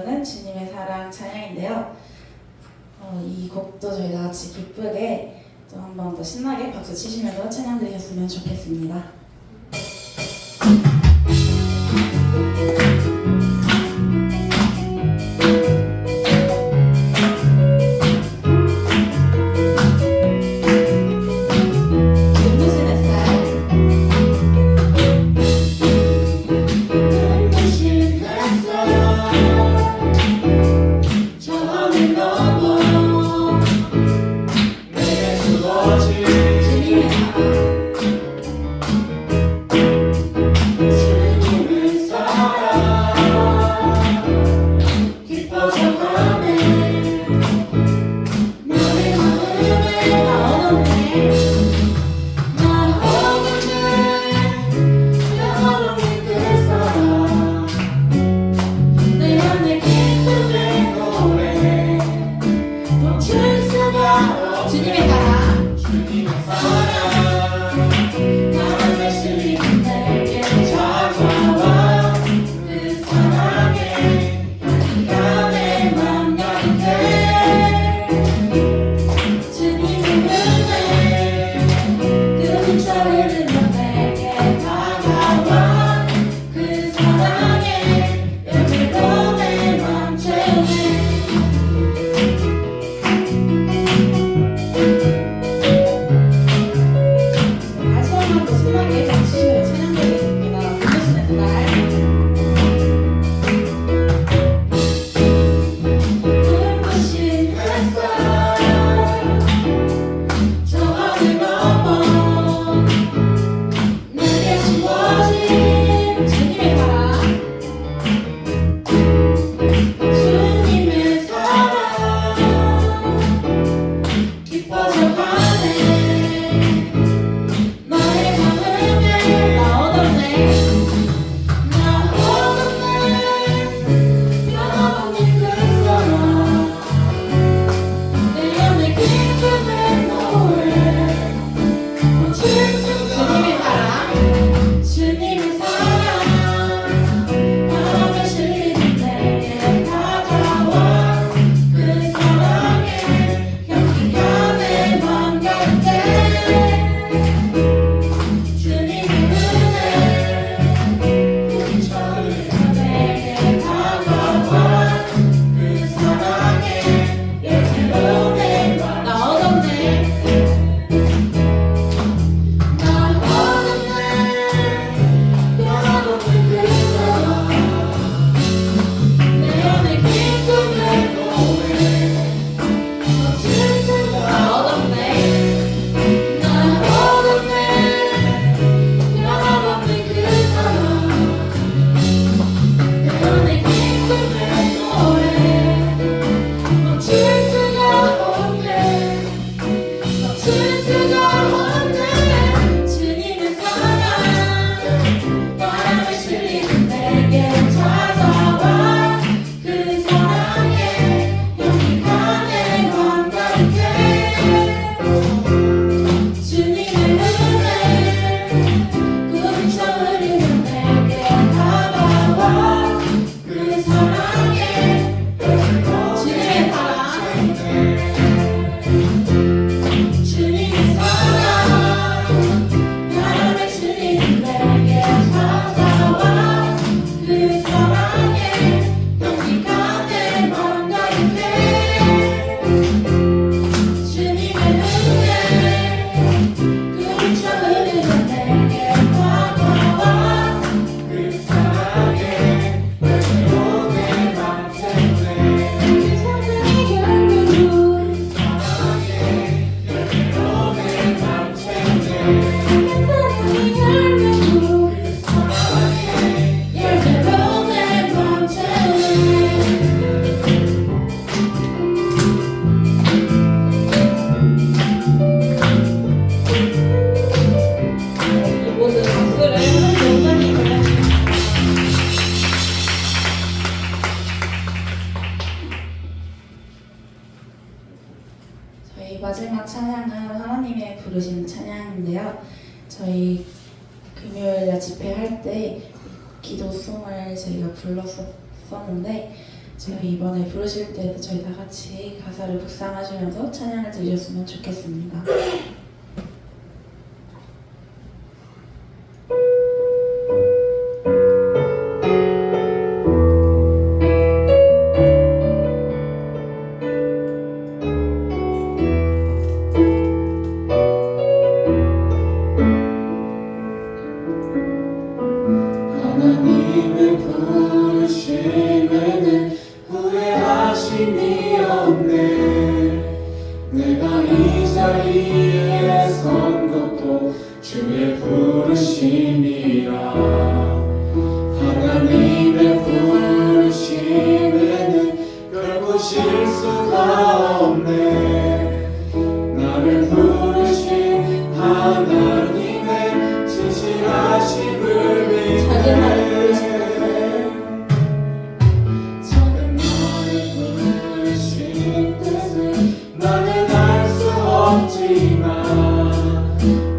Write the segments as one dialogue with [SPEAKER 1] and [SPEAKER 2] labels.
[SPEAKER 1] 부르는 주님의 사랑 찬양인데요. 이 곡도 저희 다 같이 기쁘게 또 한 번 더 신나게 박수 치시면서 찬양 드리셨으면 좋겠습니다. 저희 마지막 찬양은 하나님의 부르시는 찬양인데요. 저희 금요일날 집회할 때 기도송을 저희가 불렀었는데 저희 이번에 부르실 때도 저희 다 같이 가사를 묵상하시면서 찬양을 드리셨으면 좋겠습니다.
[SPEAKER 2] 하나님의 부르심에는 후회하심이 없네. 내가 이 자리에 선 것도 주의 부르심이라. 하나님의 부르심에는 결국 실수가 없네. 나를 부르신 하나님의 진실하심을
[SPEAKER 1] 작은 나를 부르신
[SPEAKER 2] 작은 나를 부르신 뜻을 나는 알 수 없지만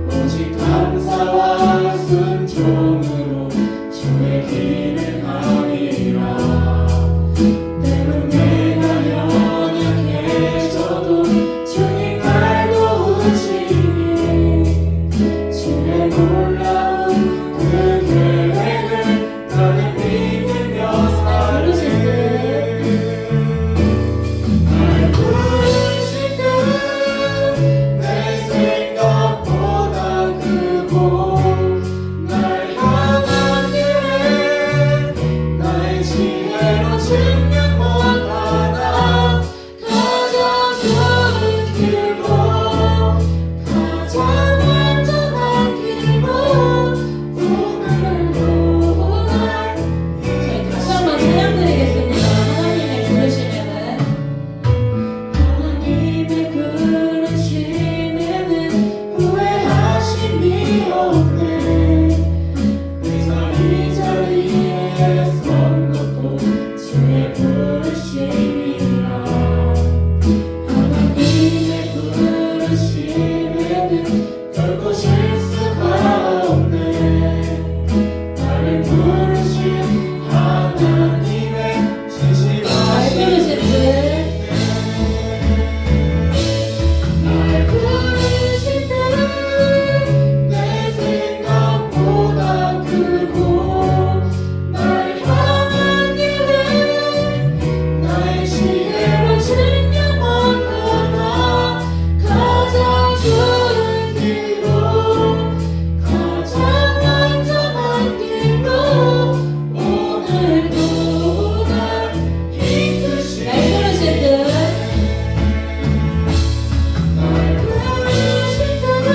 [SPEAKER 2] 오직 감사와 순종으로 주의 길을 가리라. 때론 내가 연약해져도 주님 날 도우시니 주의 놀라운 그 계획을 나는 믿으며 살네. 날 부르신 그 내 생각보다 크고 날 향한 계획 나의 지혜로 증명 못하나 가장 좋은 길로 가장 안전한 길로 오늘도 날
[SPEAKER 1] 저희 다시 한번 찬양 드리겠습니다. 하나님의 부르심에는
[SPEAKER 2] 하나님의 부르심에는 후회하심이 없네. 내가 이 자리에 선 것도 주의 부르심이라. 하나님의 부르심에는 결코 실수가 없네. 나를 부르신 하나님의
[SPEAKER 1] 날
[SPEAKER 2] 진실하신
[SPEAKER 1] 부르신 듯
[SPEAKER 2] 날 부르신 뜻 내 생각보다 크고 날 향한 계획 나의 지혜로 증명 못하나 가장 좋은 길로 가장 안전한 길로 오늘도 날 이끄시네.
[SPEAKER 1] 날 부르신 듯
[SPEAKER 2] 날 부르신 뜻은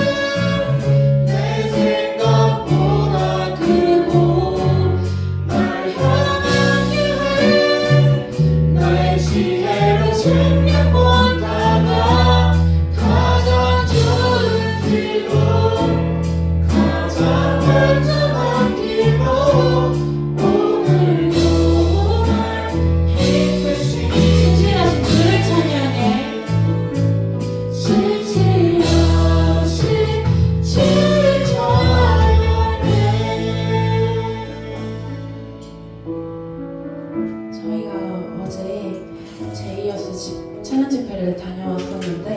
[SPEAKER 2] 내 생각보다 크고 날 향한 계획 나의 지혜로 증명 못하나 가장 좋은 길로 가장 안전한 길로 오늘도 날 이끄시니
[SPEAKER 1] 진실하신 주를 찬양해.
[SPEAKER 2] 진실하신 주를 찬양해.
[SPEAKER 1] 저희가 어제 제이어스 찬양 집회를 다녀왔었는데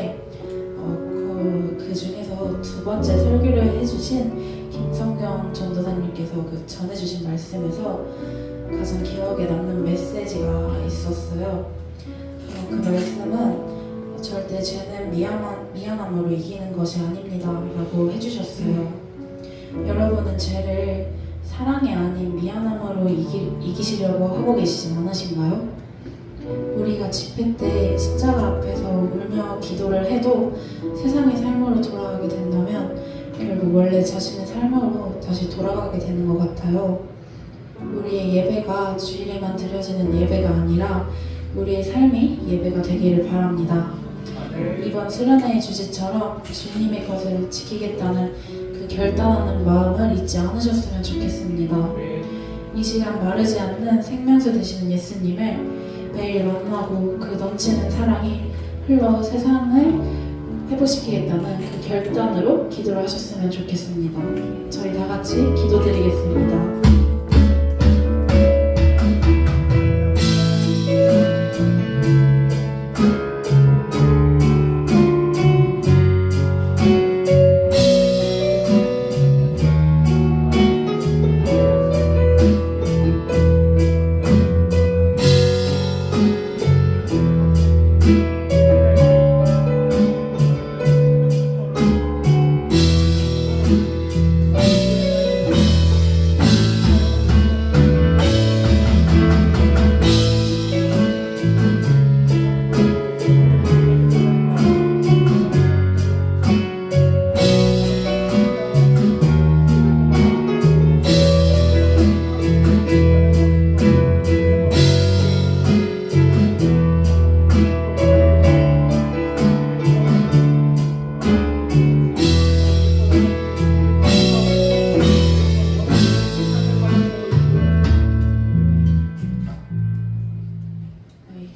[SPEAKER 1] 그 중에서 두 번째 설교를 해주신 김성경 전도사님께서 그 전해주신 말씀에서 가장 기억에 남는 메시지가 있었어요. 그 말씀은 절대 죄는 미안함으로 이기는 것이 아닙니다 라고 해주셨어요. 여러분은 죄를 사랑이 아닌 미안함으로 이기시려고 하고 계시진 않으신가요? 우리가 집회 때 십자가 앞에서 울며 기도를 해도 세상의 삶으로 돌아가게 된다면 결국 원래 자신의 삶으로 다시 돌아가게 되는 것 같아요. 우리의 예배가 주일에만 드려지는 예배가 아니라 우리의 삶이 예배가 되기를 바랍니다. 이번 수련회의 주제처럼 주님의 것을 지키겠다는 그 결단하는 마음을 잊지 않으셨으면 좋겠습니다. 이 시간 마르지 않는 생명수 되시는 예수님을 매일 만나고 그 넘치는 사랑이 흘러 세상을 회복시키겠다는 그 결단으로 기도를 하셨으면 좋겠습니다. 저희 다 같이 기도드리겠습니다.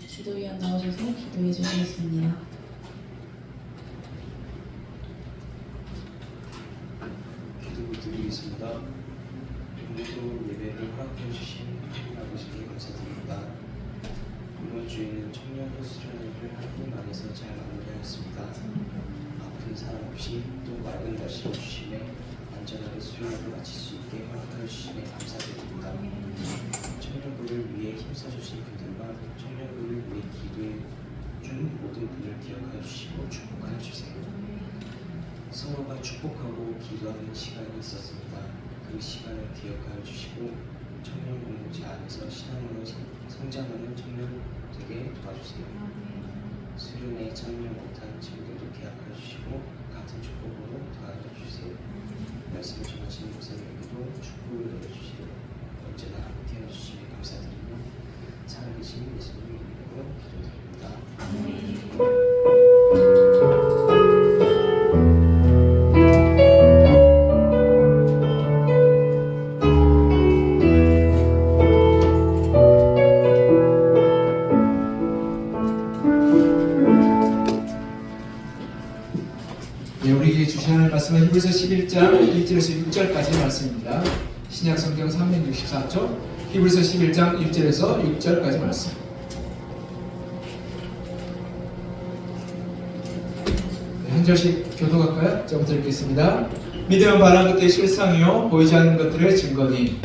[SPEAKER 1] 기도위원 나오셔서 기도해 주시겠습니다.
[SPEAKER 3] 기도드리겠습니다. 오늘도 예배를 허락해 주신 하나님 아버지께 감사드립니다. 이번 주에는 청년 수련회를 하나님 안에서 잘 마무리하였습니다. 아픈 사람 없이 또 맑은 날씨 주심에 안전하게 수련회를 마칠 수 있게 허락하여 주심에 감사드립니다. 청년부를 위해 힘써주신 분들과 청년부를 위해 기도해 준 모든 분을 기억하여 주시고 축복하여 주세요. 서로가 축복하고 기도하는 시간이 있었습니다. 그 시간을 기억하여 주시고 청년 공동체 안에서 신앙으로 성장하는 청년 되게 도와주세요. 수련회에 참여 못한 친구들도 기억하여 주시고 같은 축복으로 도와주세요. 말씀을 전하신 목사님에게도 축복을 내려주시고 언제나 함께 해주시니 감사드리며 살아계신 예수님 이름으로 기도드립니다.
[SPEAKER 4] 네, 우리에게 주신 하나님의 말씀은 히브리서 11장 1절에서 6절까지 말씀입니다. 신약 성경 364쪽 히브리서 11장 1절에서 6절까지 말씀. 네, 한 절씩 교독할까요? 저부터 읽겠습니다. 믿음은 바라는 것들의 실상이요 보이지 않는 것들의 증거니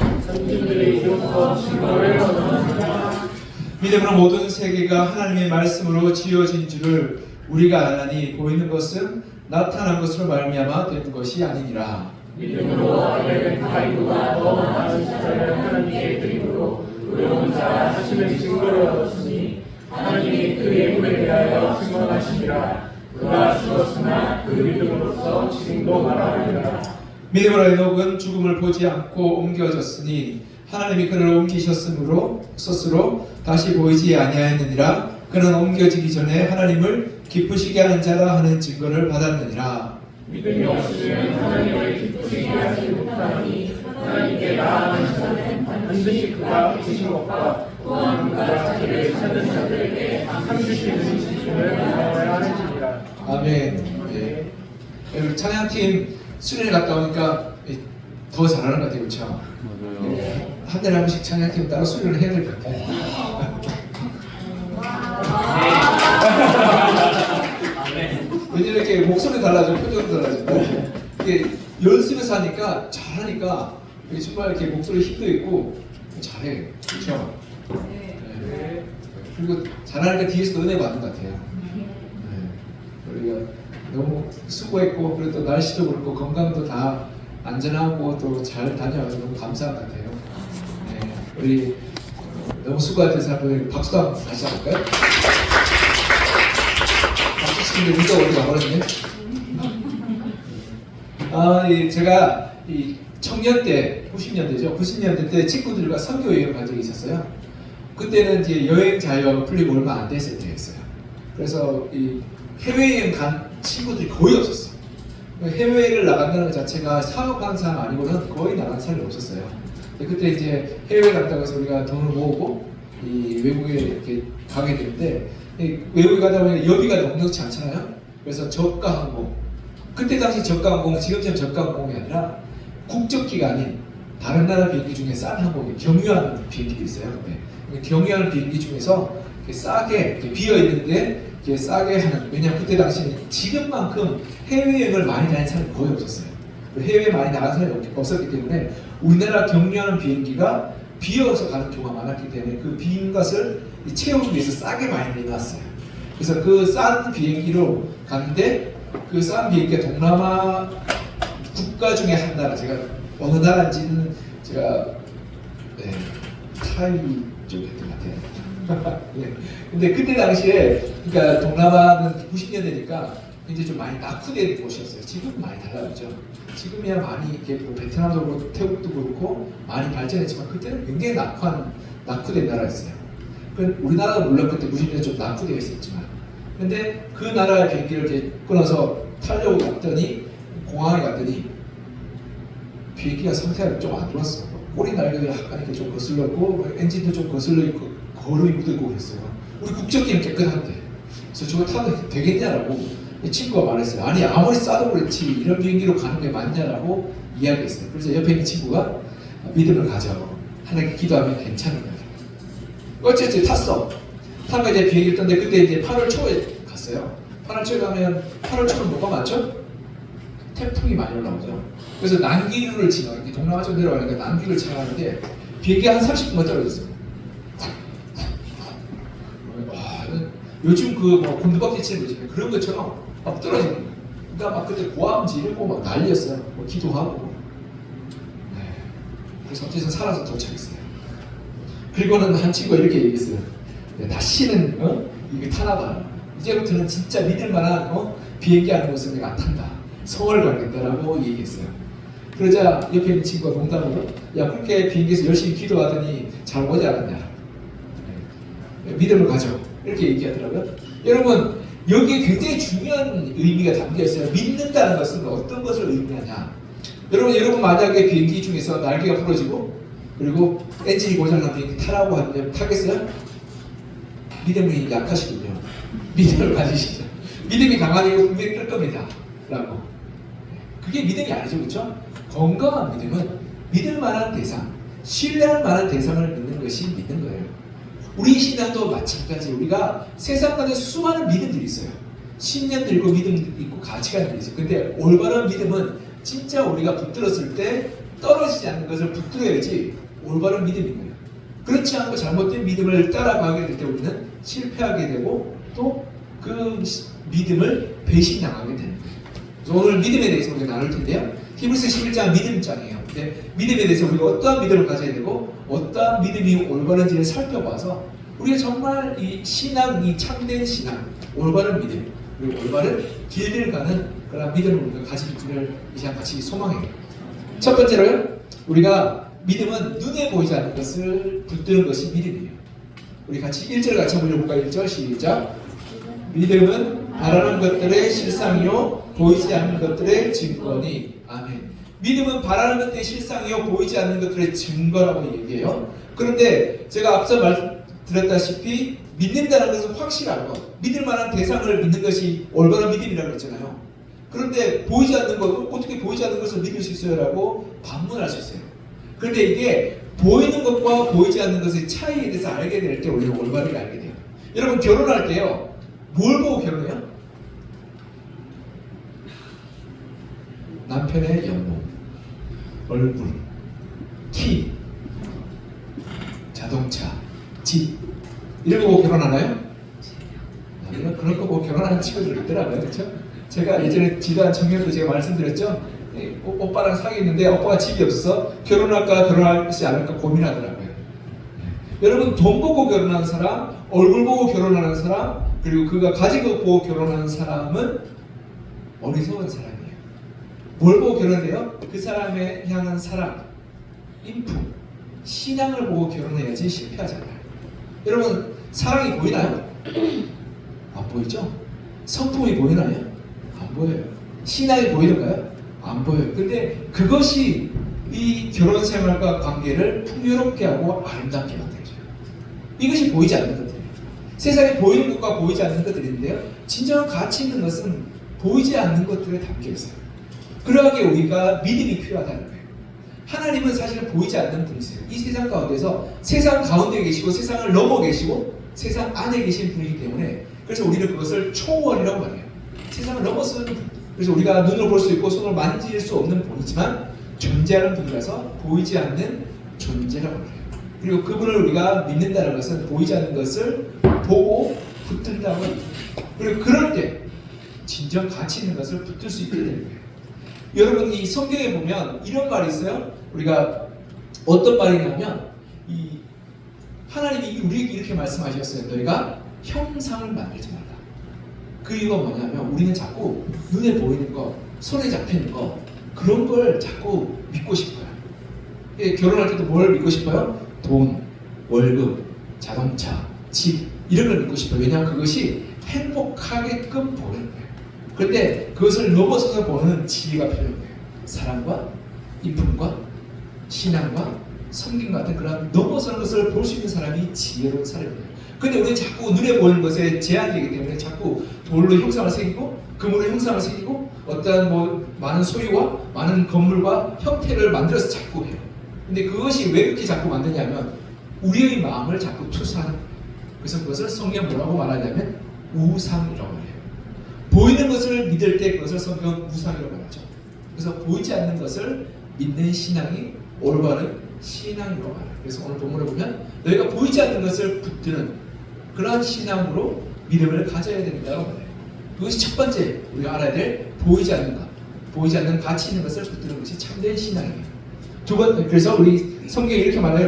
[SPEAKER 4] 믿음으로 모든 세계가 하나님의 말씀으로 지어진 줄을 우리가 아나니 보이는 것은 나타난 것으로 말미암아 된 것이 아니니라.
[SPEAKER 5] 믿음으로 아벨은 가인보다 더 많은 사랑을 하나님께 드림으로 의로운 자 하심의 증거를 얻었으니 하나님이 그 예물에 대하여 증언하시니라. 그가 죽었으나 그 믿음으로써 지금도 말하느니라.
[SPEAKER 4] 믿음으로 에녹은 죽음을 보지 않고 옮겨졌으니 하나님이 그를 옮기셨으므로 스스로 다시 보이지 아니하였느니라. 그는 옮겨지기 전에 하나님을 기쁘시게 하는 자라 하는 증거를 받았느니라.
[SPEAKER 5] 믿음이 없으면 하나님을 기쁘시게 하지 못하니 하나님께 나아가는 자는 반드시 그가 계신 것과 또한 그가 자기를 찾는 자들에게 상 주시는 지식을 받아야 하는지니라.
[SPEAKER 4] 아멘. 예. 여러분 찬양팀 수련회 갔다 오니까 더 잘하는 것 같아요, 그렇죠? 맞아요. 예. 한 달에 한 번씩 찬양팀 따로 수련을 해야 될 것 같아요. 왜냐면 이렇게 목소리 달라져, 표정도 달라지고 이게 연습해서 하니까 잘하니까 정말 이렇게 목소리 힘도 있고 잘해, 그렇죠? 네. 그리고 잘하니까 뒤에서 은혜 받는 것 같아요. 네. 우리가 너무 수고했고 그리고 또 날씨도 그렇고 건강도 다 안전하고 또 잘 다녀와서 너무 감사한 것 같아요. 네. 우리 너무 수고하신 사람들 박수 한번 다시 할까요? 근데 우리가 어디 가버렸네. 제가 이 청년 때 90년대죠. 90년대 때 친구들과 선교 여행을 간 적이 있었어요. 그때는 이제 여행 자유화가 풀리고 얼마 안 됐을 때였어요. 그래서 이 해외여행 간 친구들이 거의 없었어요. 해외여행을 나간다는 것 자체가 사업하는 사람 아니고는 거의 나간 사람이 없었어요. 그때 이제 해외 갔다고 해서 우리가 돈을 모으고 이 외국에 이렇게 가게 되는데 외국에 가다 보면 여비가 넉넉지 않잖아요. 그래서 저가 항공, 그때 당시 저가 항공은 지금처럼 저가 항공이 아니라 국적기가 아닌 다른 나라 비행기 중에 싼 항공이 경유하는 비행기도 있어요. 네. 경유하는 비행기 중에서 싸게 비어 있는데 싸게 하는, 왜냐하면 그때 당시는 지금만큼 해외여행을 많이 다니는 사람이 거의 없었어요. 해외에 많이 나간 사람이 없었기 때문에 우리나라 경유하는 비행기가 비어서 가는 경우가 많았기 때문에 그 비행값을 채우기 위해서 싸게 많이 내놨어요. 그래서 그 싼 비행기로 갔는데 그 싼 비행기가 동남아 국가 중에 한 나라, 제가 어느 나라인지는 제가 타이 쪽이었던 것 같아요. 예. 근데 그때 당시에 그러니까 동남아는 90년대니까 이제 좀 많이 낙후된 곳이었어요. 지금은 많이 달라졌죠. 지금이야 많이 이렇게 뭐 베트남도 그렇고 태국도 그렇고 많이 발전했지만 그때는 굉장히 낙후된 나라였어요. 우리나라도 물론 그때 90년대 좀 낙후되어 있었지만, 근데 그 나라의 비행기를 이렇게 끊어서 타려고 갔더니 공항에 갔더니 비행기가 상태가 좀 안 좋았어. 꼬리 날개도 약간 이렇게 좀 거슬렸고 엔진도 좀 거슬려 있고 거름이 묻었고 그랬어요. 우리 국적기는 깨끗한데. 그래서 저거 타도 되겠냐라고 이 친구가 말했어요. 아니 아무리 싸도 그렇지 이런 비행기로 가는 게 맞냐라고 이야기했어요. 그래서 옆에 있는 친구가 믿음을 가져. 하나님께 기도하면 괜찮은 거예요. 어쨌든 탔어. 타고 이제 비행기 떴는데 그때 이제 8월 초에 갔어요. 8월 초에 가면 8월 초는 뭐가 맞죠? 태풍이 많이 올라오죠. 그래서 난기류를 지나 이렇게 동남아 쪽 내려가니까 난기를 지나가는데 비행기 한 30분만 떨어졌어요. 와, 요즘 그뭐 곤두박질 치는 거지 그런 것처럼 막 떨어지는 거예요. 그러니까 막 그때 고함 지르고 막 난리였어요. 뭐 기도하고. 네. 그래서 어쨌든 살아서 도착했어요. 그리고는 한 친구가 이렇게 얘기했어요. 다시는 이게 타나봐. 이제부터는 진짜 믿을만한 비행기 하는 곳은 내가 안 탄다. 서울 가겠다라고 얘기했어요. 그러자 옆에 있는 친구가 농담으로 야 그렇게 비행기에서 열심히 기도하더니 잘 오지 않았냐. 믿음을 가져. 이렇게 얘기하더라고요. 여러분 여기에 굉장히 중요한 의미가 담겨 있어요. 믿는다는 것은 어떤 것을 의미하냐. 여러분 만약에 비행기 중에서 날개가 부러지고 그리고 엔진이 고장난 비행기 타라고 하면 타겠어요? 믿음이 약하시군요. 믿음을 가지시죠. 믿음이 강한 이고 분명히 뜰 겁니다. 라고. 그게 믿음이 아니죠. 그렇죠? 건강한 믿음은 믿을 만한 대상, 신뢰할 만한 대상을 믿는 것이 믿는 거예요. 우리 신앙도 마찬가지. 우리가 세상 가운데 수많은 믿음들이 있어요. 신념 들고 믿음 있고 가치관들이 있어요. 근데 올바른 믿음은 진짜 우리가 붙들었을 때 떨어지지 않는 것을 붙들어야지 올바른 믿음인 거예요. 그렇지 않고 잘못된 믿음을 따라가게 될 때 우리는 실패하게 되고 또 그 믿음을 배신당하게 되는 거예요. 그래서 오늘 믿음에 대해서 우리가 나눌 텐데요. 히브리서 11장 믿음장이에요. 근데 믿음에 대해서 우리가 어떠한 믿음을 가져야 되고 어떠한 믿음이 올바른지를 살펴봐서 우리가 정말 이 신앙, 이 참된 신앙, 올바른 믿음, 그리고 올바른 길을 가는 그런 믿음을 우리가 가지기를 이 시간 같이 소망해요. 첫 번째로요. 우리가 믿음은 눈에 보이지 않는 것을 붙드는 것이 믿음이에요. 우리 같이 1절 같이 한번 읽어볼까요? 1절 시작. 믿음은 바라는 것들의 실상이요 보이지 않는 것들의 증거니. 아멘. 믿음은 바라는 것들의 실상이요 보이지 않는 것들의 증거라고 얘기해요. 그런데 제가 앞서 말씀드렸다시피 믿는다는 것은 확실한 것, 믿을 만한 대상을 믿는 것이 올바른 믿음이라고 했잖아요. 그런데 보이지 않는 것, 어떻게 보이지 않는 것을 믿을 수 있어요? 라고 반문할 수 있어요. 그런데 이게 보이는 것과 보이지 않는 것의 차이에 대해서 알게 될 때 우리가 올바르게 알게 돼요. 여러분 결혼할 때요. 뭘 보고 결혼해요? 남편의 연봉, 얼굴, 키, 자동차, 집 이런 거 보고 결혼하나요? 그런 거 보고 결혼하는 친구들 있더라고요. 그렇죠? 제가 예전에 지도한 청년도 제가 말씀드렸죠. 오빠랑 사귀었는데 오빠가 집이 없어서 결혼할까 결혼하지 않을까 고민하더라고요. 여러분 돈 보고 결혼하는 사람, 얼굴 보고 결혼하는 사람, 그리고 그가 가진 것 보고 결혼하는 사람은 어리석은 사람이에요. 뭘 보고 결혼해요? 그 사람에 향한 사랑, 인품, 신앙을 보고 결혼해야지 실패하잖아요. 여러분 사랑이 보이나요? 안 보이죠? 성품이 보이나요? 안 보여요. 신앙이 보이는가요? 안 보여요. 근데 그것이 이 결혼 생활과 관계를 풍요롭게 하고 아름답게 만들어줘요. 이것이 보이지 않는 것들이에요. 세상에 보이는 것과 보이지 않는 것들이 있는데요. 진정한 가치 있는 것은 보이지 않는 것들에 담겨 있어요. 그러하게 우리가 믿음이 필요하다는 거예요. 하나님은 사실은 보이지 않는 분이세요. 이 세상 가운데서 세상 가운데 계시고 세상을 넘어 계시고 세상 안에 계신 분이기 때문에 그래서 우리는 그것을 초월이라고 말해요. 세상을 넘어서는 분. 그래서 우리가 눈으로 볼 수 있고 손으로 만질 수 없는 분이지만 존재하는 분이라서 보이지 않는 존재라고 해요. 그리고 그분을 우리가 믿는다는 것은 보이지 않는 것을 보고 붙든다고 해요. 그리고 그럴 때 진정 가치 있는 것을 붙들 수 있게 되는 거예요. 여러분 이 성경에 보면 이런 말이 있어요. 우리가 어떤 말이냐면 이 하나님이 우리에게 이렇게 말씀하셨어요. 너희가 형상을 만들지 말라. 그 이유가 뭐냐면 우리는 자꾸 눈에 보이는 거, 손에 잡히는 거 그런 걸 자꾸 믿고 싶어요. 결혼할 때도 뭘 믿고 싶어요? 돈, 월급, 자동차, 집 이런 걸 믿고 싶어요. 왜냐하면 그것이 행복하게끔 보는 거예요. 그런데 그것을 넘어서서 보는 지혜가 필요한 거예요. 사랑과 인품과 신앙과 섬김 같은 그런 넘어서는 것을 볼 수 있는 사람이 지혜로운 사람이에요. 근데 우리는 자꾸 눈에 보이는 것에 제한되기 때문에 자꾸 돌로 형상을 새기고 금으로 형상을 새기고 어떠한 뭐 많은 소유와 많은 건물과 형태를 만들어서 자꾸 해요. 근데 그것이 왜 그렇게 자꾸 만드냐면 우리의 마음을 자꾸 투사하는 거예요. 그래서 그것을 성경 뭐라고 말하냐면 우상이라고 해요. 보이는 것을 믿을 때 그것을 성경 우상이라고 말하죠. 그래서 보이지 않는 것을 믿는 신앙이 올바른 신앙이라고 말해요. 그래서 오늘 본문을 보면 너희가 보이지 않는 것을 붙드는 그러한 신앙으로 믿음을 가져야 된다고 말해요. 그것이 첫 번째 우리가 알아야 될 보이지 않는 것, 보이지 않는 가치 있는 것을 붙드는 것이 참된 신앙이에요. 두 번째, 그래서 우리 성경이 이렇게 말해요.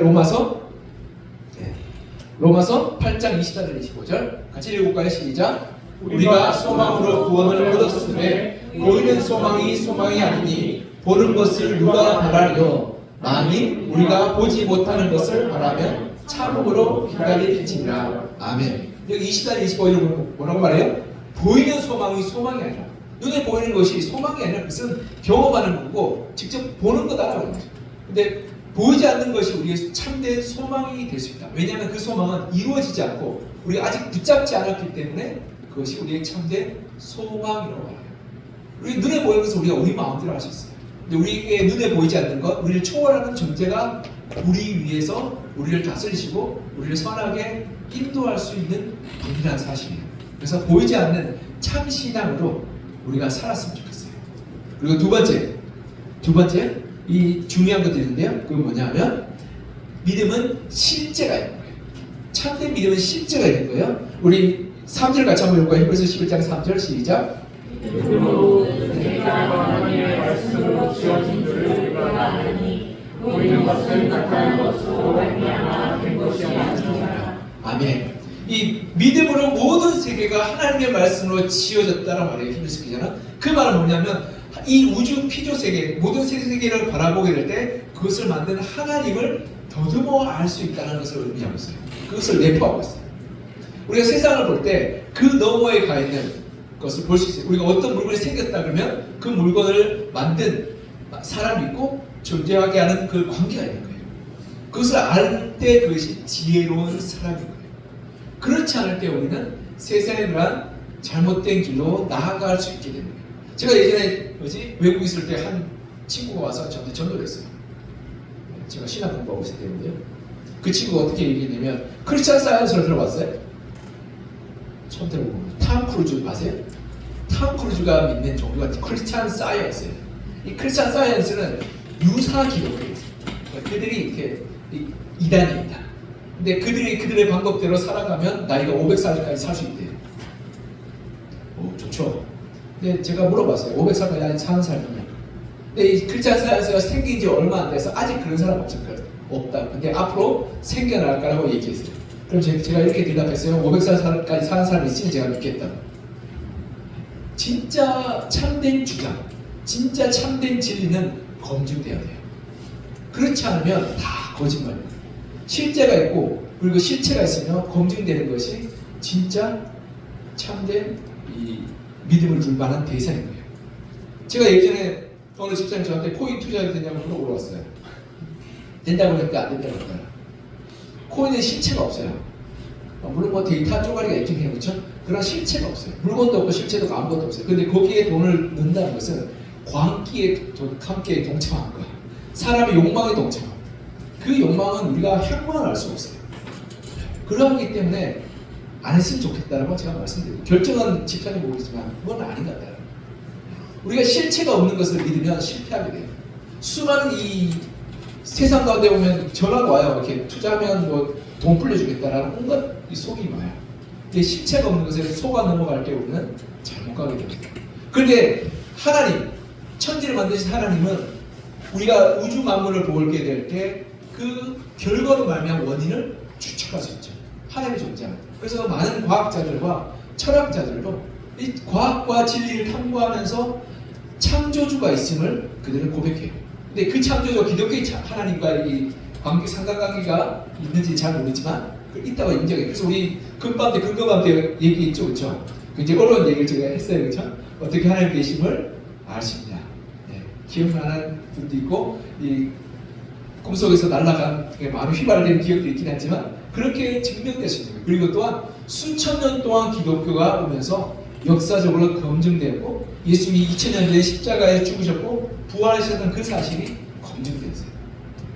[SPEAKER 4] 로마서 8장 24절 25절 같이 읽어볼까요? 시작. 우리가 소망으로 구원을 얻었음에 보이는 소망이 소망이 아니니 보는 것을 누가 바라려 만일 우리가 보지 못하는 것을 바라면 참음으로 기다릴지니라. 아멘. 여기 24절 25절 뭐라고 말해요? 보이는 소망이 소망이 아니라 눈에 보이는 것이 소망이 아니라 그것은 경험하는 거고 직접 보는 거다라고 합니다. 근데 보이지 않는 것이 우리의 참된 소망이 될 수 있다. 왜냐하면 그 소망은 이루어지지 않고 우리가 아직 붙잡지 않았기 때문에 그것이 우리의 참된 소망이라고 해요. 우리 눈에 보이는 것은 우리가 우리 마음대로 할 수 있어요. 근데 우리에게 눈에 보이지 않는 것, 우리를 초월하는 존재가 우리 위에서 우리를 다스리시고 우리를 선하게 인도할 수 있는 분이라는 사실이에요. 그래서 보이지 않는 참 신앙으로 우리가 살았으면 좋겠어요. 그리고 두 번째 이 중요한 것들이 있는데요. 그건 뭐냐면 믿음은 실제가 있는 거예요. 참된 믿음은 실제가 있는 거예요. 우리 3절 같이 한번 읽어볼까요? 히브리서 11장 3절 시작.
[SPEAKER 5] 믿음으로 내가 하나님의 말씀으로 지어진 줄을 우리가 아느니 보이는 것은 나타난 것으로 말미암아 된 것이 아니라.
[SPEAKER 4] 아멘. 이 믿음으로 모든 세계가 하나님의 말씀으로 지어졌다는 말이에요. 히브리서 기자는 그 말은 뭐냐면 이 우주 피조 세계 모든 세계를 바라보게 될 때 그것을 만든 하나님을 더듬어 알 수 있다는 것을 의미하고 있어요. 그것을 내포하고 있어요. 우리가 세상을 볼 때 그 너머에 가 있는 것을 볼 수 있어요. 우리가 어떤 물건이 생겼다 그러면 그 물건을 만든 사람이 있고 존재하게 하는 그 관계가 있는 거예요. 그것을 알 때 그것이 지혜로운 사람인 거예요. 그렇지 않을 때 우리는 세상에 그러한 잘못된 길로 나아갈 수 있게 됩니다. 제가 예전에 외국에 있을 때 한 친구가 와서 저한테 전도를 했어요. 제가 신학 공부하고 있을 때인데요. 그 친구가 어떻게 얘기했냐면 크리스찬 사이언스를 들어봤어요? 처음 들어보고 탐 크루즈 아세요? 탐 크루즈가 믿는 종교가 크리스찬 사이언스예요. 이 크리스찬 사이언스는 유사 기독교예요. 그러니까 그들이 이렇게 이단입니다. 근데 그들의 방법대로 살아가면 나이가 500살까지 살 수 있대요. 오, 좋죠. 근데 제가 물어봤어요. 500살까지 사는 사람이냐? 근데 이 크리스찬 사이언스가 생긴 지 얼마 안 돼서 아직 그런 사람 없을 거예요. 없다. 근데 앞으로 생겨날 거라고 얘기했어요. 그럼 제가 이렇게 대답했어요. 500살까지 사는 사람이 있으면 제가 믿겠다. 진짜 참된 주장, 진짜 참된 진리는 검증돼야 돼요. 그렇지 않으면 다 거짓말이에요. 실제가 있고 그리고 실체가 있으면 검증되는 것이 진짜 참된 이 믿음을 줄 만한 대상인 거예요. 제가 예전에 어느 집사님 저한테 코인 투자해도 되냐고 물어봤어요. 된다고 하니까 안 된다고 했잖아요. 코인은 실체가 없어요. 물론 뭐 데이터 쪼가리가 있긴 해요. 그렇죠? 그런 실체가 없어요. 물건도 없고 실체도 아무것도 없어요. 근데 거기에 돈을 넣는다는 것은 광기에 함께 동참한 거야. 사람의 욕망에 동참한 거야. 그 욕망은 우리가 향방을 알 수가 없어요. 그러하기 때문에 안 했으면 좋겠다라고 제가 말씀드려요. 결정은 집사님 모르겠지만 그건 아닌 것 같아요. 우리가 실체가 없는 것을 믿으면 실패하게 돼요. 수많은 이 세상 가운데 보면 전화가 와요. 이렇게 투자하면 뭐 돈 불려주겠다라는 온갖 이 속임이 와요. 근데 실체가 없는 것에 속아 넘어갈 때 우리는 잘못 가게 됩니다. 그런데 하나님, 천지를 만드신 하나님은 우리가 우주 만물을 보게 될 때 그 결과로 말미암은 원인을 추측할 수 있죠. 하나님의 존재합니다. 그래서 많은 과학자들과 철학자들도 이 과학과 진리를 탐구하면서 창조주가 있음을 그들은 고백해요. 근데 그 창조주 기독교의 하나님과 이 관계 상관관계가 있는지 잘 모르지만 있다고 인정해요. 그래서 우리 금밤때 근거밤때 얘기 있죠, 그렇죠? 이제 어려운 얘기를 제가 했어요, 그렇죠? 어떻게 하나님 계심을 알 수 있냐? 네. 기억나는 분도 있고 이 꿈속에서 날아간 마음이 휘발된 기억도 있긴 하지만 그렇게 증명됐습니다. 그리고 또한 수천 년 동안 기독교가 오면서 역사적으로 검증되고 예수님이 2000년 전에 십자가에 죽으셨고 부활하셨던 그 사실이 검증됐어요.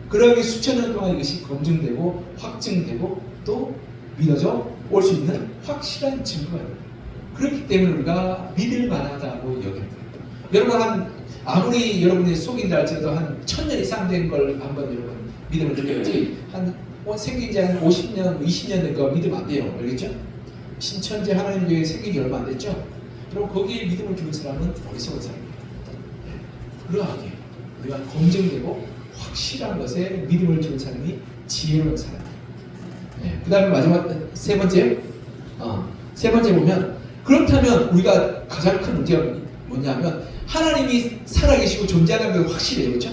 [SPEAKER 4] 그러기 수천 년 동안 이것이 검증되고 확증되고 또 믿어져 올 수 있는 확실한 증거가 됩니다. 그렇기 때문에 우리가 믿을 만하다고 여깁니다. 여러분 아무리 여러분이 속인다 할지라도 한 1000년 이상 된 걸 한번 여러분 믿음을 드려야지 생긴 지 한 50년, 20년 된 거 믿으면 안 돼요. 알겠죠? 신천지 하나님 교회 생긴 지 얼마 안 됐죠? 그럼 거기에 믿음을 두는 사람은 어리석은 사람이에요. 그러하게 우리가 검증되고 확실한 것에 믿음을 두는 사람이 지혜로운 사람이에요. 그 다음에 마지막 세 번째 보면 그렇다면 우리가 가장 큰 문제가 뭐냐면 하나님이 살아계시고 존재하는 게 확실해요. 그렇죠?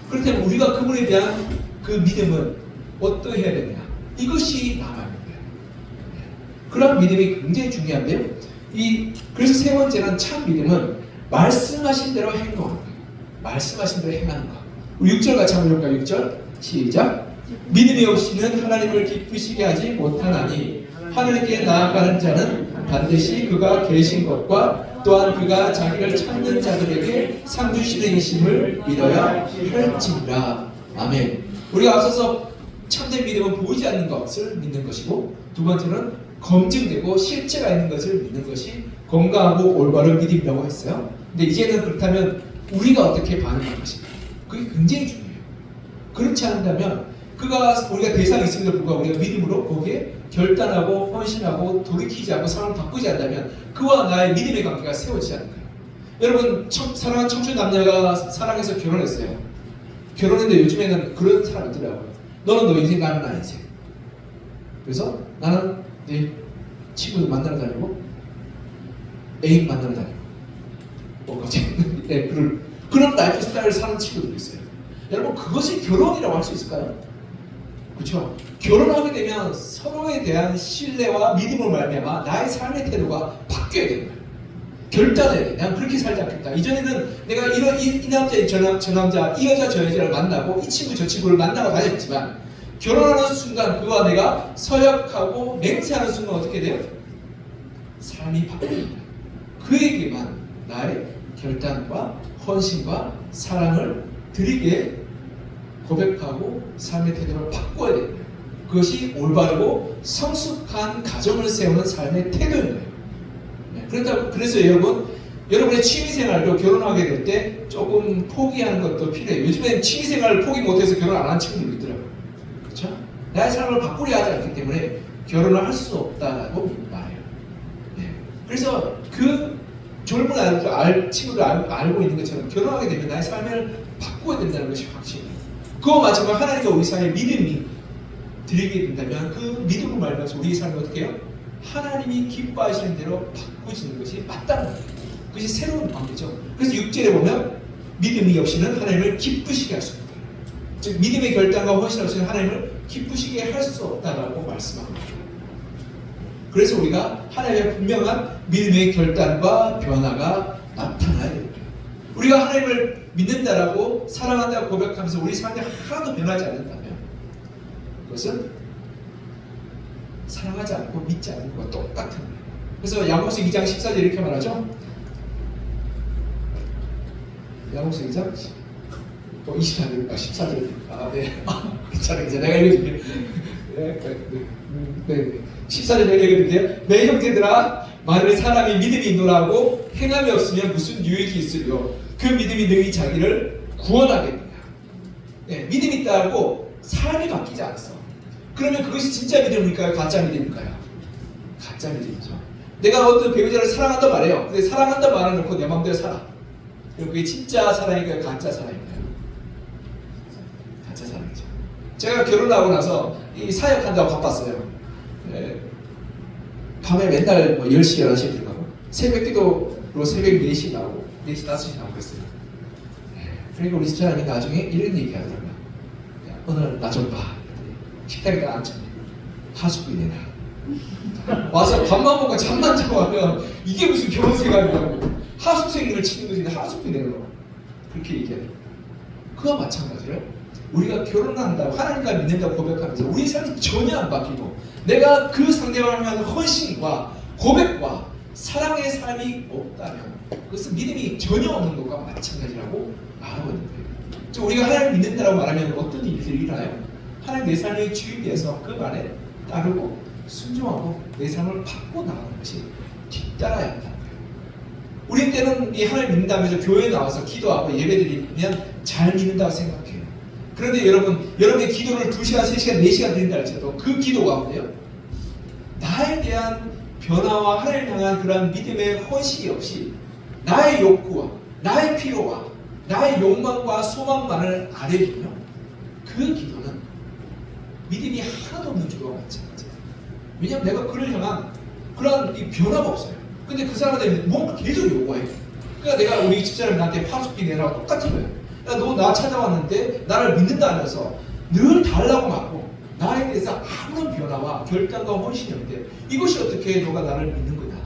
[SPEAKER 4] 그렇다면 우리가 그분에 대한 그 믿음은 어떠해야 되느냐 이것이 남아야 됩니다. 그런 믿음이 굉장히 중요한데요. 그래서 세 번째는 참 믿음은 말씀하신 대로 행동하는 거예요. 말씀하신 대로 행하는 거. 우리 6절 같이 한번 볼까요? 6절 시작. 믿음이 없이는 하나님을 기쁘시게 하지 못하나니 하나님께 나아가는 자는 반드시 그가 계신 것과 또한 그가 자기를 찾는 자들에게 상 주시는 이심을 믿어야 할지니라. 아멘. 우리가 앞서서 참된 믿음은 보이지 않는 것을 믿는 것이고 두 번째는 검증되고 실체가 있는 것을 믿는 것이 건강하고 올바른 믿음이라고 했어요. 근데 이제는 그렇다면 우리가 어떻게 반응할 것인가? 그게 굉장히 중요해요. 그렇지 않다면 우리가 대상이 있음에도 불구하고 우리가 믿음으로 거기에 결단하고 헌신하고 돌이키지 않고 사람을 바꾸지 않다면 그와 나의 믿음의 관계가 세워지지 않는 거예요. 여러분 사랑하는 청춘 남녀가 사랑해서 결혼했어요. 결혼했는데 요즘에는 그런 사람이 있더라고요. 너는 너 인생, 나는 나 인생. 그래서 나는 내 친구들 만나러 다니고 애인 만나러 다니고 갑자기 그런 라이프 스타일을 사는 친구들이 있어요. 여러분 그것이 결혼이라고 할 수 있을까요? 그렇죠? 결혼하게 되면 서로에 대한 신뢰와 믿음을 말미암아 나의 삶의 태도가 바뀌어야 되는 거예요. 결단해야 돼. 난 그렇게 살지 않겠다. 이전에는 내가 이 남자, 저 남자, 이 여자, 저 여자를 만나고 이 친구, 저 친구를 만나고 다녔지만 결혼하는 순간 그와 내가 서약하고 맹세하는 순간 어떻게 돼요? 삶이 바뀝니다. 그에게만 나의 결단과 헌신과 사랑을 드리게 고백하고 삶의 태도를 바꿔야 됩니다. 그것이 올바르고 성숙한 가정을 세우는 삶의 태도인 거예요. 그래서 여러분의 취미생활도 결혼하게 될 때 조금 포기하는 것도 필요해요. 요즘엔 취미생활을 포기 못해서 결혼 안 하는 친구들도 있더라고요. 그렇죠? 나의 삶을 바꾸려 하지 않기 때문에 결혼을 할 수 없다고 말해요. 그래서 그 젊은 친구들 알고 있는 것처럼 결혼하게 되면 나의 삶을 바꾸어야 된다는 것이 확실해요. 그와 마찬가지로 하나님과 우리 사이에 믿음이 드리게 된다면 그 믿음을 말하면서 우리의 삶이 어떻게 해요? 하나님이 기뻐하시는 대로 바꾸시는 것이 맞다는 거예요. 그것이 새로운 관계죠. 그래서 6절에 보면 믿음이 없이는 하나님을 기쁘시게 할 수 없다. 즉 믿음의 결단과 헌신 없이는 하나님을 기쁘시게 할 수 없다라고 말씀합니다. 그래서 우리가 하나님의 분명한 믿음의 결단과 변화가 나타나야 됩니다. 우리가 하나님을 믿는다라고 사랑한다고 고백하면서 우리 삶이 하나도 변하지 않는다면 그것은 사랑하지 않고 믿지 않는 것과 똑같은 거예요. 그래서 야고보서 2장 14절 이렇게 말하죠. 야고보서 2장 24절, 14절. 네. 괜찮아요. 내가 읽어줄게요. 네. 14절 내가 읽어줄게요. 내 형제들아, 만일 사람이 믿음이 있노라 하고 행함이 없으면 무슨 유익이 있으려? 그 믿음이 능히 자기를 구원하겠느냐? 네, 믿음이 있다고 삶이 바뀌지 않았어. 그러면 그것이 진짜 믿음일까요? 가짜 믿음일까요? 가짜 믿음이죠. 내가 어떤 배우자를 사랑한다 말해요. 근데 사랑한다 말해놓고 내 마음대로 살아. 그럼 그게 진짜 사랑일까요? 가짜 사랑일까요? 가짜 사랑이죠. 제가 결혼하고 나서 이 사역한다고 바빴어요. 네. 밤에 맨날 10시, 11시에 들어가고 새벽 기도로 새벽 4시 나오고 4시, 5시 나오고 그랬어요. 그러니까 우리 집사람이 나중에 이런 얘기 하더라고요. 오늘 나 좀 봐. 식탁에다 앉혔네. 하숙비 내놔. 와서 밥만 먹고 잠만 자고 하면 이게 무슨 결혼 생활이냐고. 하숙생들을 치는 것인데 하숙비 내놓으라고. 그렇게 얘기해요. 그와 마찬가지로 우리가 결혼한다고 하나님과 믿는다고 고백하면서 우리 삶이 전혀 안 바뀌고 내가 그 상대방을 향한 헌신과 고백과 사랑의 삶이 없다면 그것은 믿음이 전혀 없는 것과 마찬가지라고 말하거든요. 우리가 하나님을 믿는다고 말하면 어떤 일들이 일어나요? 하나님 내 삶의 주인에서 그 말에 따르고 순종하고 내 삶을 바꿔 나가는 것이 뒤따라야 한다는 거예요. 우리 때는 이 하나님 믿는다면서 교회에 나와서 기도하고 예배드리면 잘 믿는다고 생각해요. 그런데 여러분의 기도를 2시간, 3시간, 4시간 드린다 할지라도 그 기도 가운데요 나에 대한 변화와 하나님을 향한 그러한 믿음의 헌신이 없이 나의 욕구와 나의 필요와 나의 욕망과 소망만을 아뢰면요 그 기도는 믿음이 하나도 없는 기도와 마찬가지예요. 왜냐하면 내가 그를 향한 그러한 이 변화가 없어요. 근데 그 사람한테 뭔가 계속 요구해요. 그러니까 내가 우리 집사람 나한테 파수기 내라고 똑같은 거예요. 야, 너 나 찾아왔는데 나를 믿는다 하면서 늘 달라고 말고 나에 대해서 아무런 변화와 결단과 헌신이 없는데 이것이 어떻게 너가 나를 믿는 거냐.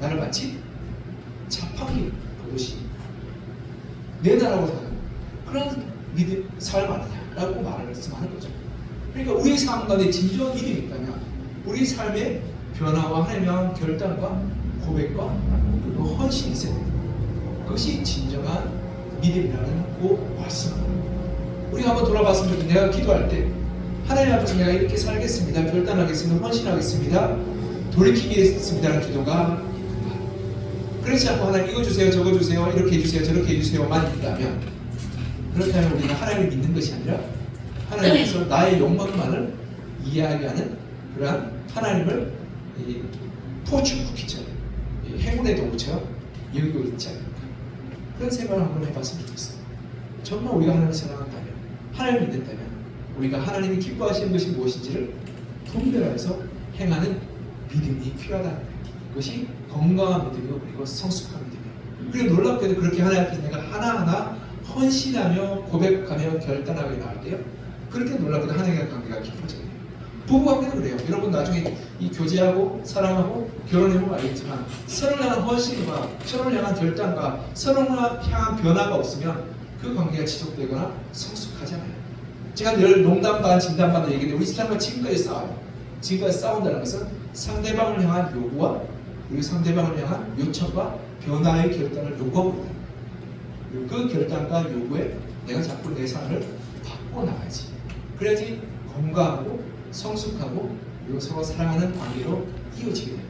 [SPEAKER 4] 나를 마치 자판기 보듯이 내 나라고 사는 그런 믿음 삶 아니냐라고 말씀하는 거죠. 그러니까 우리 삶 가운데 진정한 믿음이 있다면 우리 삶의 변화와 하나님에 대한 결단과 고백과 그리고 헌신이 있어야 됩니다. 그것이 진정한 믿음이라는 꼭 말씀입니다. 우리가 한번 돌아봤으면 내가 기도할 때 하나님 앞에서 내가 이렇게 살겠습니다. 결단하겠습니다. 헌신하겠습니다. 돌이키겠습니다라는 기도가 있는가. 그렇지 않고 하나님 이거 주세요. 저거 주세요. 이렇게 해주세요. 저렇게 해주세요만 있다면 그렇다면 우리가 하나님을 믿는 것이 아니라 하나님께서 나의 욕망만을 이야기하는 그러한 하나님을 포춘 쿠키처럼 행운의 도구처럼 여기고 있지 않을까. 그런 생각을 한번 해봤으면 좋겠어요. 정말 우리가 하나님을 사랑한다면 하나님을 믿는다면 우리가 하나님이 기뻐하시는 것이 무엇인지를 분별해서 행하는 믿음이 필요하다는 거예요. 그것이 건강한 믿음이고 그리고 성숙한 믿음이에요. 그리고 놀랍게도 그렇게 하나님 앞에서 내가 하나하나 헌신하며 고백하며 결단하며 나갈 때요 그렇게 놀랍게도 하나님과의 관계가 깊어져요. 부부관계도 그래요. 여러분 나중에 이 교제하고 사랑하고 결혼해보면 알겠지만 서로를 향한 헌신과 서로를 향한 결단과 서로를 향한 변화가 없으면 그 관계가 지속되거나 성숙하지 않아요. 제가 늘 농담 반 진담 반을 얘기했는데 우리 사람과 지금까지 싸워요. 지금까지 싸운다는 것은 상대방을 향한 요구와 그리고 상대방을 향한 요청과 변화의 결단을 요구하고 있다. 그리고 그 결단과 요구에 내가 자꾸 내 삶을 바꿔 나가야지. 그래야지 건강하고 성숙하고 그리고 서로 사랑하는 관계로 이어지게 됩니다.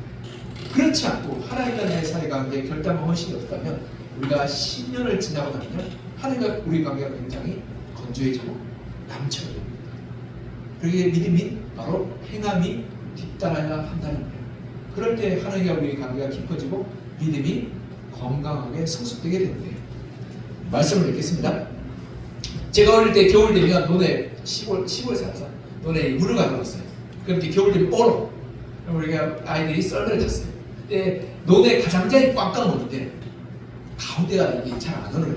[SPEAKER 4] 그렇지 않고 하나님과 내 사이 가운데 결단과 헌신이 없다면 우리가 10년을 지나고 나면 하나님과 우리 관계가 굉장히 건조해지고 남쳐야 됩니다. 그게 믿음이 바로 행함이 뒤따라야 한다는 거예요. 그럴 때 하나님과 우리 관계가 깊어지고 믿음이 건강하게 성숙되게 되는데요. 말씀을 읽겠습니다. 제가 어릴 때 겨울 되면 논에 시골 살아서 논에 물을 가지고 왔어요. 그럼 이제 겨울 되면 얼어. 그럼 우리가 아이들이 썰매를 탔어요. 근데 논에 가장자리 꽝꽝 오는데 가운데가 이게 잘 안 얼어요.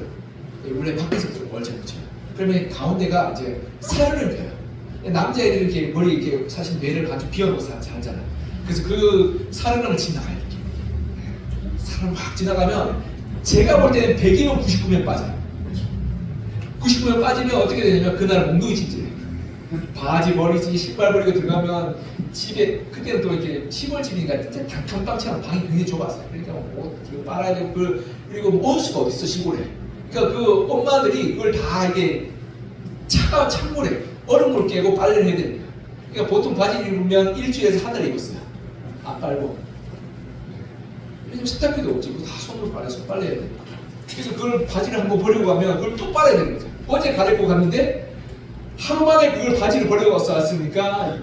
[SPEAKER 4] 원래 밖에서 얼지 않죠. 그러면 가운데가 이제 살을 펴요. 남자애들은 이렇게 머리 이렇게 사실 뇌를 가지고 비워놓고 살잖아요. 그래서 그 살을 지나가요. 이렇게. 살을 확 지나가면 제가 볼 때는 100이면 99면 빠져요. 99면 빠지면 어떻게 되냐면 그날 몽둥이 침질해요. 바지 버리지 신발 버리고 들어가면 집에 그때는 또 이렇게 시골집이니까 진짜 단칸방처럼 방이 굉장히 좁았어요. 그러니까 옷 이거 빨아야 되고 그리고 뭐 온수가 어디 있어 시골에. 그러니까 그 엄마들이 그걸 다 이게 차가운 찬물에 얼음물 깨고 빨래를 해야 됩니다. 그러니까 보통 바지 입으면 일주일에서 한 달 입었어요. 안 빨고. 왜냐면 세탁기도 없지. 다 손으로 빨아서 빨래해야 돼요. 그래서 그걸 바지를 한번 버리고 가면 그걸 또 빨아야 되는 거죠. 어제 갈아입고 갔는데 하루 만에 그걸 바지를 버리고 왔으니까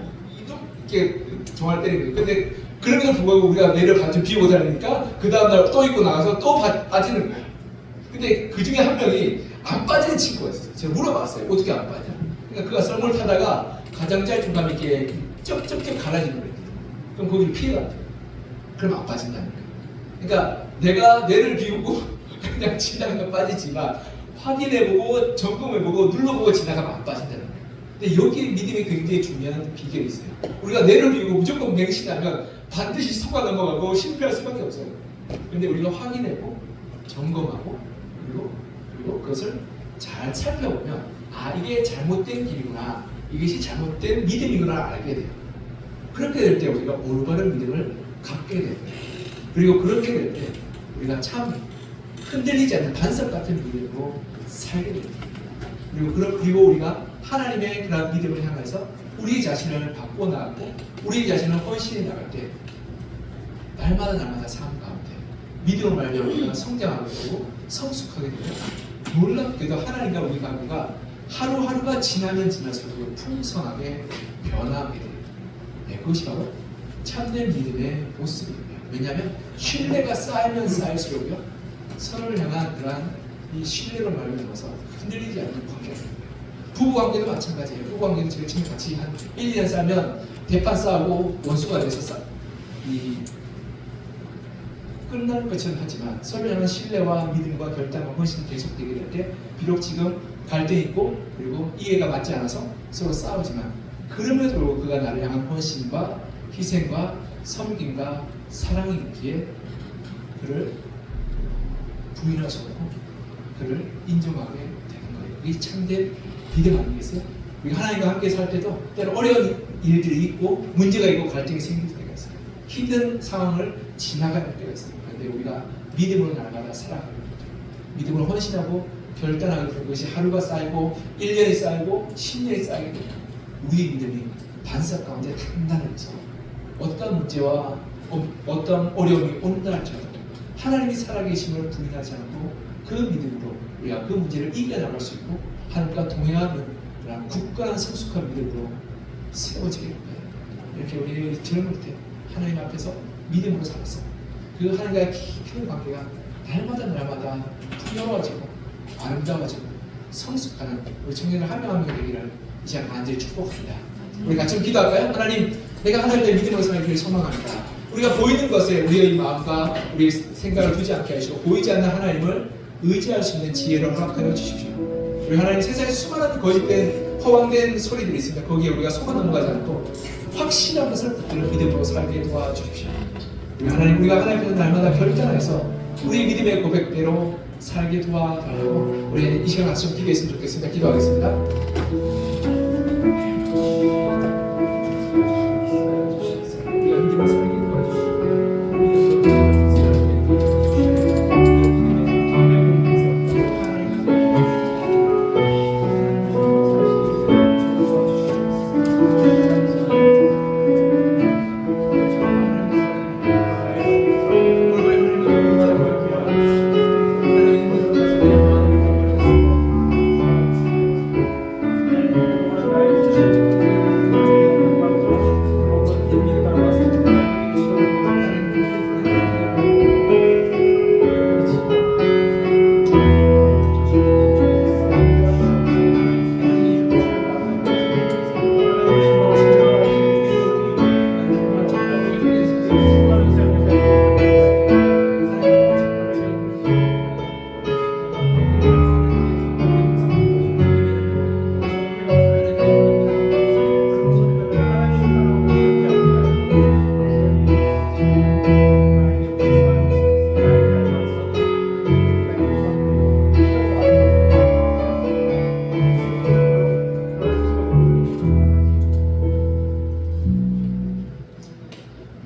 [SPEAKER 4] 이렇게 종알 때리는 거예요. 근데 그럼에도 불구하고 우리가 내를 바지 비우고 다니니까 그 다음날 또 입고 나가서 또 빠지는 거예요. 근데 그 중에 한 명이 안 빠지는 친구가 있었어요. 제가 물어봤어요. 어떻게 안 빠져? 그러니까 그가 썰물 타다가 가장자리 중간에 이렇게 쩍쩍쩍 갈라지는 거예요. 그럼 거기를 피해간대요. 그럼 안 빠진다는 거예요. 그러니까 내가 뇌를 비우고 그냥 지나가면 빠지지만 확인해보고 점검해보고 눌러보고 지나가면 안 빠진다는 거예요. 근데 여기 믿음이 굉장히 중요한 비결이 있어요. 우리가 뇌를 비우고 무조건 맹신하면 반드시 속아 넘어가고 실패할 수밖에 없어요. 근데 우리가 확인하고 점검하고 그리고 그것을 잘 살펴보면 아 이게 잘못된 길이구나, 이것이 잘못된 믿음이구나 알게 돼요. 그렇게 될 때 우리가 올바른 믿음을 갖게 돼요. 그리고 그렇게 될 때 우리가 참 흔들리지 않는 반석 같은 믿음으로 살게 됩니다. 그리고 우리가 하나님의 그런 믿음을 향해서 우리 자신을 바꿔 나가고 우리 자신을 헌신해 나갈 때 날마다 삶 가운데 믿음을 말며 우리가 성장하게 되고 성숙하게 되고 놀랍게도 하나님과 우리 관계가 하루하루가 지나면 지날수록 풍성하게 변화하게 돼요. 네, 그것이 바로 참된 믿음의 모습입니다. 왜냐하면 신뢰가 쌓이면 쌓일수록요 서로를 향한 그러한 이 신뢰로 말미암아서 흔들리지 않는 관계가 됩니다. 부부관계도 마찬가지예요. 부부관계도 제일 처음에 같이 한 1, 2년 살면 대판 싸우고 원수가 돼서 끝날 것처럼 하지만 서로를 향한 신뢰와 믿음과 결단과 헌신이 계속되게 될 때 비록 지금 갈등이 있고 그리고 이해가 맞지 않아서 서로 싸우지만 그럼에도 그가 나를 향한 헌신과 희생과 섬김과 사랑이 있기에 그를 부인할 수 없고 그를 인정하게 되는 거예요. 이게 참된 믿음 아니겠어요? 우리가 하나님과 함께 살 때도 때로 어려운 일들이 있고 문제가 있고 갈등이 생길 때가 있어요. 힘든 상황을 지나가야 할 때가 있어요. 그런데 우리가 믿음으로 날마다 살아가게 됩니다. 믿음으로 헌신하고 결단하게 되는 것이 하루가 쌓이고 1년이 쌓이고 10년이 쌓이게 됩니다. 우리의 믿음이 반석 가운데 단단해서 어떤 문제와 어떤 어려움이 온다 할지라도 하나님이 살아계심을 부인하지 않고 그 믿음으로 우리가 그 문제를 이겨나갈 수 있고 하나님과 동행하는 그런 굳건한 성숙한 믿음으로 세워지게 됩니다. 이렇게 우리 젊을 때 하나님 앞에서 믿음으로 살았어요. 그 하나님과의 깊은 관계가 날마다 풍요로워지고 아름다워지고 성숙하는 우리 청년들 한 명 한 명 되기를 이 시간 간절히 축복합니다. 우리 같이 좀 기도할까요? 하나님, 내가 하나님의 믿음으로 살기를 소망합니다. 우리가 보이는 것에 우리의 마음과 우리의 생각을 두지 않게 하시고 보이지 않는 하나님을 의지할 수 있는 지혜를 허락하여 주십시오. 우리 하나님, 세상에 수많은 거짓된 허황된 소리들이 있습니다. 거기에 우리가 속아 넘어가지 않고 확실한 것을 붙드는 믿음으로 살게 도와주십시오. 우리 하나님, 우리가 하나님께서 날마다 결단해서 우리 믿음의 고백대로 살게 도와달라고 우리 이 시간 같이 좀 기도했으면 좋겠습니다. 기도하겠습니다.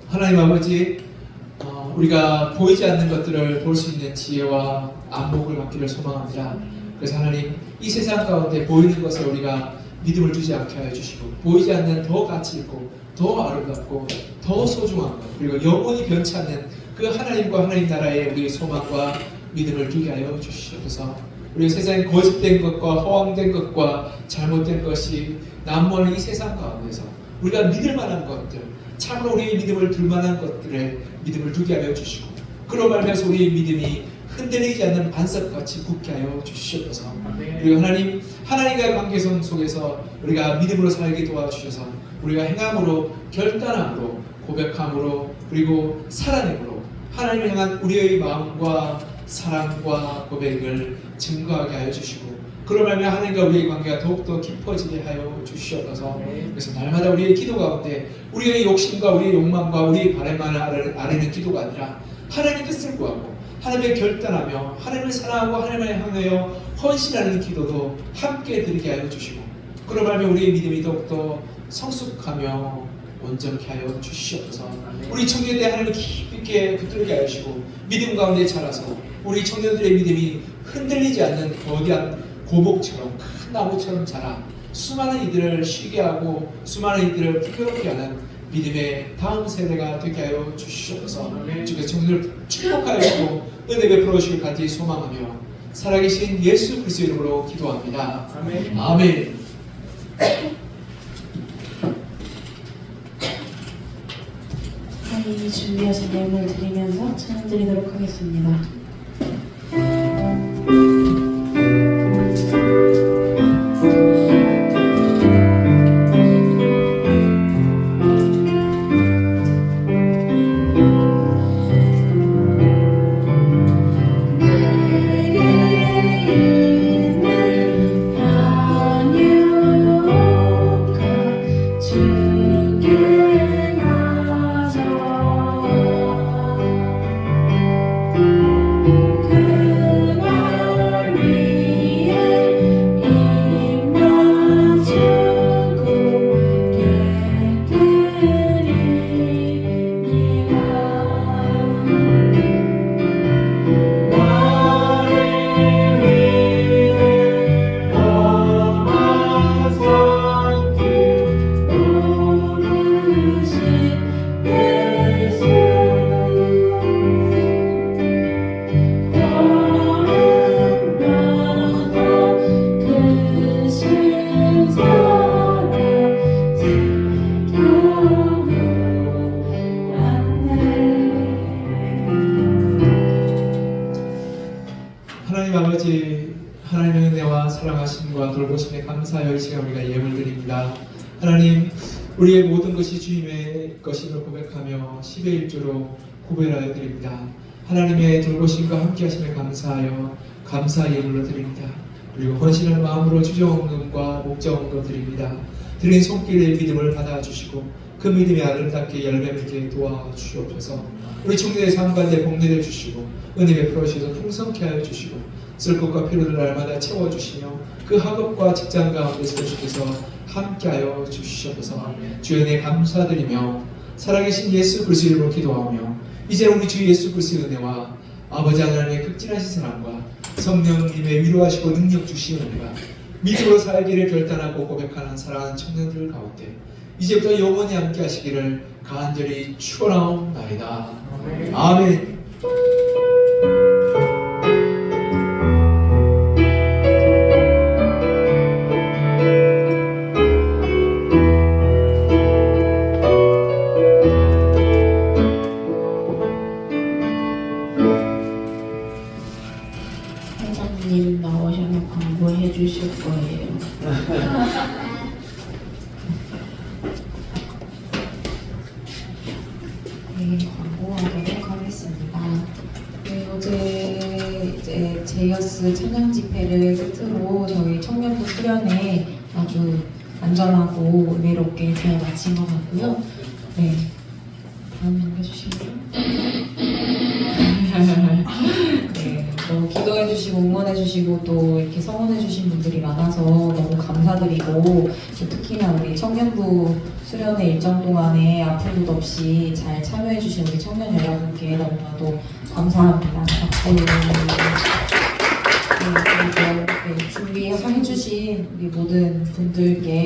[SPEAKER 4] 하나님 아버지, 우리가 보이지 않는 것들을 볼 수 있는 지혜와 안목을 받기를 소망합니다. 그래서 하나님, 이 세상 가운데 보이는 것에 우리가 믿음을 두지 않게 하여 주시고 보이지 않는 더 가치 있고 더 아름답고 더 소중한 것, 그리고 영원히 변치 않는 그 하나님과 하나님 나라의 우리의 소망과 믿음을 두게 하여 주시옵소서. 우리 세상에 거짓된 것과 허황된 것과 잘못된 것이 난무하는 이 세상 가운데서 우리가 믿을 만한 것들, 참으로 우리의 믿음을 둘 만한 것들에 믿음을 두게 하여 주시고 그로 말미암아서 우리의 믿음이 흔들리지 않는 반석같이 굳게 하여 주시옵소서. 그리고 하나님, 하나님과의 관계성 속에서 우리가 믿음으로 살게 도와주셔서 우리가 행함으로, 결단함으로, 고백함으로, 그리고 살아내므로 하나님을 향한 우리의 마음과 사랑과 고백을 증거하게 하여 주시고 그로 말미암아 하나님과 우리의 관계가 더욱더 깊어지게 하여 주시옵소서. 그래서 날마다 우리의 기도 가운데 우리의 욕심과 우리의 욕망과 우리의 바람만을 아뢰는 기도가 아니라 하나님의 뜻을 구하고 하나님의 결단하며 하나님을 사랑하고 하나님을 향하여 헌신하는 기도도 함께 드리게 하여 주시고 그러면 우리의 믿음이 더욱더 성숙하며 온전케 하여 주시옵소서. 우리 청년들의 하나님을 깊이 있게 붙들게 하여 주시고 믿음 가운데 자라서 우리 청년들의 믿음이 흔들리지 않는 거대한 고목처럼 큰 나무처럼 자라 수많은 이들을 쉬게 하고 수많은 이들을 풍요롭게 하는 믿음의 다음 세대가 되게 하여 주시옵소서. 주께서 청년들을 축복하여 주시고 은혜 베풀어 주실 간절히 소망하며 살아계신 예수 그리스도 이름으로 기도합니다.
[SPEAKER 5] 아멘.
[SPEAKER 4] 아멘.
[SPEAKER 1] 이 준비하신 내용을 드리면서 찬양 드리도록 하겠습니다.
[SPEAKER 4] 하나님 아버지, 하나님의 은혜와 사랑하심과 돌보심에 감사하여 이 시간 우리가 예물 드립니다. 하나님, 우리의 모든 것이 주님의 것임을 고백하며 10의 1조로 고백하여 드립니다. 하나님의 돌보심과 함께하심에 감사하여 감사 예물로 드립니다. 그리고 헌신한 마음으로 주정원금과 목자원금 드립니다. 드린 손길의 믿음을 받아주시고 그 믿음이 아름답게 열매 맺게 도와주시옵소서. 우리 청년의 삶 가운데 복내려 주시고 은혜 베풀어 주셔서 풍성케 하여 주시고 쓸 것과 필요를 날마다 채워주시며 그 학업과 직장 가운데서 주께서 함께하여 주시옵소서. 주의 은혜 감사드리며 살아계신 예수 그리스도 이름으로 기도하며 이제 우리 주 예수 그리스도의 은혜와 아버지 하나님의 극진하신 사랑과 성령님의 위로하시고 능력 주시는 은혜가 믿음으로 살기를 결단하고 고백하는 사랑하는 청년들 가운데 이제부터 영원히 함께 하시기를 간절히 축원하옵나이다. 아멘.
[SPEAKER 1] 회장님 나오셔서 광고해 주실 거예요. 네, 광고하도록 하겠습니다. 네, 어제 이제 제이어스 찬양 집회를 끝으로 저희 청년부 수련회 아주 안전하고 은혜롭게 잘 마친 것 같고요. 네, 다음 넘겨주실까요? 네, 너무 기도해주시고 응원해주시고 또 이렇게 성원해주신 분들이 많아서 너무 감사드리고 또 특히나 우리 청년부 수련회 일정 동안에 아픔도 없이 잘 참여해주신 우리 청년 여러분께 너무나도 감사합니다. 박수. 네, 그리고 준비해주신 우리 모든 분들께